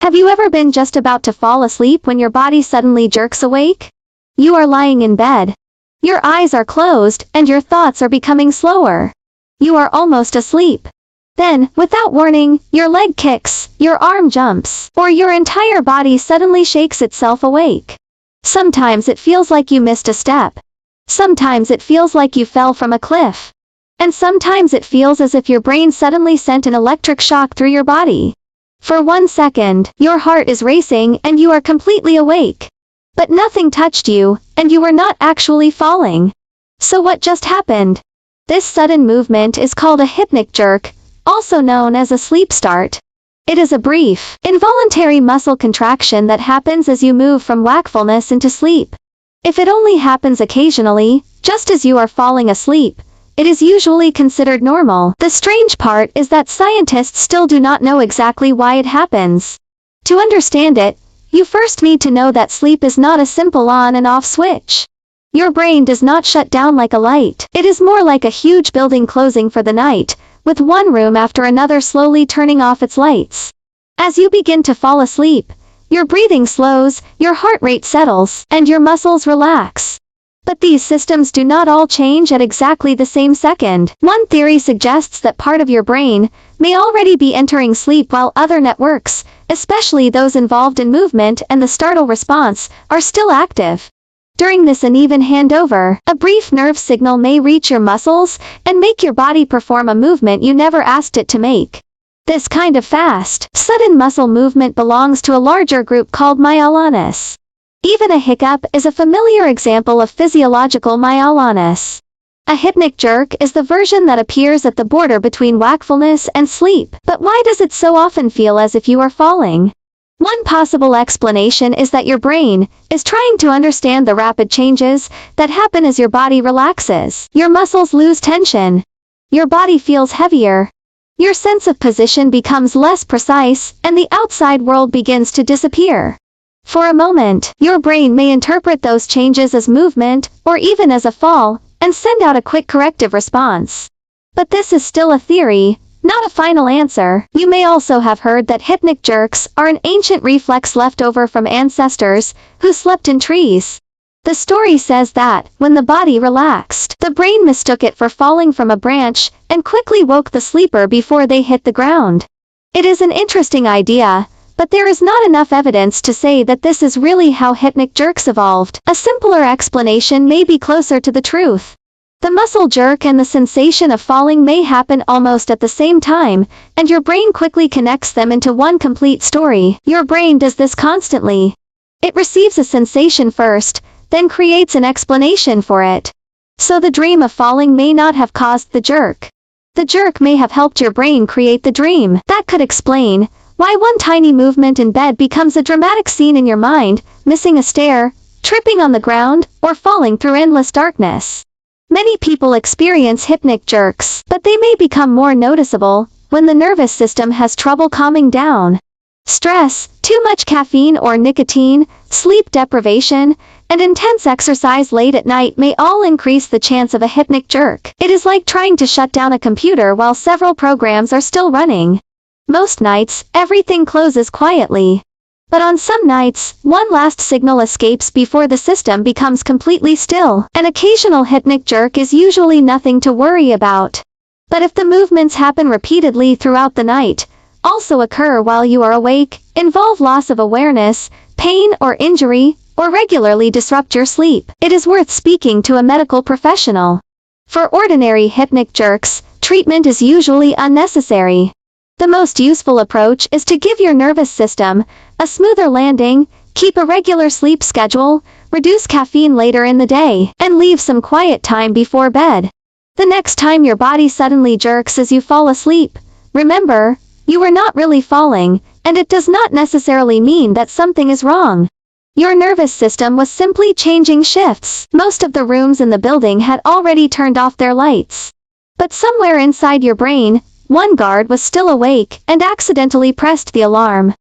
Have you ever been just about to fall asleep when your body suddenly jerks awake? You are lying in bed. Your eyes are closed, and your thoughts are becoming slower. You are almost asleep. Then, without warning, your leg kicks, your arm jumps, or your entire body suddenly shakes itself awake. Sometimes it feels like you missed a step. Sometimes it feels like you fell from a cliff. And sometimes it feels as if your brain suddenly sent an electric shock through your body. For 1 second, your heart is racing and you are completely awake. But nothing touched you, and you were not actually falling. So what just happened? This sudden movement is called a hypnic jerk, also known as a sleep start. It is a brief, involuntary muscle contraction that happens as you move from wakefulness into sleep. If it only happens occasionally, just as you are falling asleep, it is usually considered normal. The strange part is that scientists still do not know exactly why it happens. To understand it, you first need to know that sleep is not a simple on and off switch. Your brain does not shut down like a light. It is more like a huge building closing for the night, with one room after another slowly turning off its lights. As you begin to fall asleep, your breathing slows, your heart rate settles, and your muscles relax. But these systems do not all change at exactly the same second. One theory suggests that part of your brain may already be entering sleep while other networks, especially those involved in movement and the startle response, are still active. During this uneven handover, a brief nerve signal may reach your muscles and make your body perform a movement you never asked it to make. This kind of fast, sudden muscle movement belongs to a larger group called myoclonus. Even a hiccup is a familiar example of physiological myoclonus. A hypnic jerk is the version that appears at the border between wakefulness and sleep. But why does it so often feel as if you are falling? One possible explanation is that your brain is trying to understand the rapid changes that happen as your body relaxes. Your muscles lose tension. Your body feels heavier. Your sense of position becomes less precise, and the outside world begins to disappear. For a moment, your brain may interpret those changes as movement, or even as a fall, and send out a quick corrective response. But this is still a theory, not a final answer. You may also have heard that hypnic jerks are an ancient reflex left over from ancestors who slept in trees. The story says that, when the body relaxed, the brain mistook it for falling from a branch, and quickly woke the sleeper before they hit the ground. It is an interesting idea, but there is not enough evidence to say that this is really how hypnic jerks evolved. A simpler explanation may be closer to the truth. The muscle jerk and the sensation of falling may happen almost at the same time, and your brain quickly connects them into one complete story. Your brain does this constantly. It receives a sensation first, then creates an explanation for it. So the dream of falling may not have caused the jerk. The jerk may have helped your brain create the dream. That could explain why one tiny movement in bed becomes a dramatic scene in your mind, missing a stair, tripping on the ground, or falling through endless darkness. Many people experience hypnic jerks, but they may become more noticeable when the nervous system has trouble calming down. Stress, too much caffeine or nicotine, sleep deprivation, and intense exercise late at night may all increase the chance of a hypnic jerk. It is like trying to shut down a computer while several programs are still running. Most nights, everything closes quietly. But on some nights, one last signal escapes before the system becomes completely still. An occasional hypnic jerk is usually nothing to worry about. But if the movements happen repeatedly throughout the night, also occur while you are awake, involve loss of awareness, pain or injury, or regularly disrupt your sleep, it is worth speaking to a medical professional. For ordinary hypnic jerks, treatment is usually unnecessary. The most useful approach is to give your nervous system a smoother landing, keep a regular sleep schedule, reduce caffeine later in the day, and leave some quiet time before bed. The next time your body suddenly jerks as you fall asleep, remember, you are not really falling, and it does not necessarily mean that something is wrong. Your nervous system was simply changing shifts. Most of the rooms in the building had already turned off their lights. But somewhere inside your brain, one guard was still awake and accidentally pressed the alarm.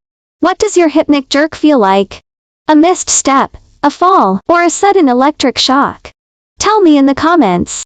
What does your hypnic jerk feel like? A missed step, a fall, or a sudden electric shock? Tell me in the comments.